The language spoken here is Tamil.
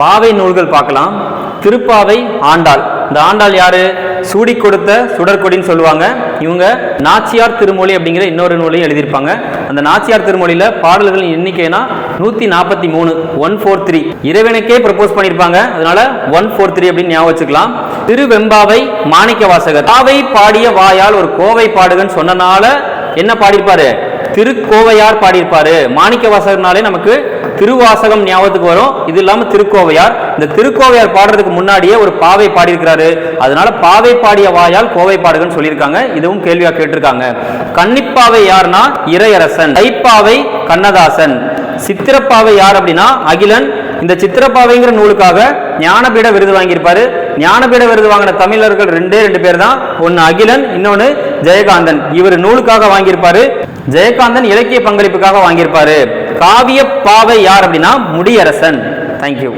பாவை நூல்கள் பார்க்கலாம். திருப்பாவை ஆண்டாள். இந்த ஆண்டாள் யாரு? சூடி கொடுத்த சுடற்கொடின்னு சொல்லுவாங்க. இவங்க நாச்சியார் திருமொழி அப்படிங்கிற இன்னொரு நூலையும் எழுதியிருப்பாங்க. அந்த நாச்சியார் திருமொழியில பாடல்களின் எண்ணிக்கைனா 143, 143. இறைவனுக்கே ப்ரப்போஸ் பண்ணியிருப்பாங்க. அதனால 143 அப்படின்னு ஞாபகம் வச்சுக்கலாம். திருவெம்பாவை மாணிக்க வாசகர். பாவை பாடிய வாயால் ஒரு கோவை பாடுகன்னு சொன்னனால என்ன பாடியிருப்பாரு? திருக்கோவையார் பாடியிருப்பாரு. மாணிக்க வாசகர்னாலே நமக்கு திருவாசகம் ஞாபகத்துக்கு வரும். இது இல்லாம திருக்கோவையார். இந்த திருக்கோவையார் பாடுறதுக்கு முன்னாடியே ஒரு பாவை பாடியிருக்கிறாரு. அதனால பாவை பாடிய வாயால் கோவை பாடுகன்னு சொல்லியிருக்காங்க. இதுவும் கேள்வியா கேட்டிருக்காங்க. கன்னிப்பாவை யாருன்னா இறையரசன். தைப்பாவை கண்ணதாசன். சித்திரப்பாவை யார் அப்படின்னா அகிலன். இந்த சித்திரப்பாவைங்கிற நூலுக்காக ஞானபீட விருது வாங்கியிருப்பாரு. ஞானபீட விருது வாங்கின தமிழர்கள் ரெண்டு பேர் தான். ஒன்னு அகிலன், இன்னொன்னு ஜெயகாந்தன். இவர் நூலுக்காக வாங்கியிருப்பாரு. ஜெயகாந்தன் இலக்கிய பங்களிப்புக்காக வாங்கியிருப்பாரு. காவிய பாவை யார் அப்படின்னா முடியரசன். தேங்க்யூ.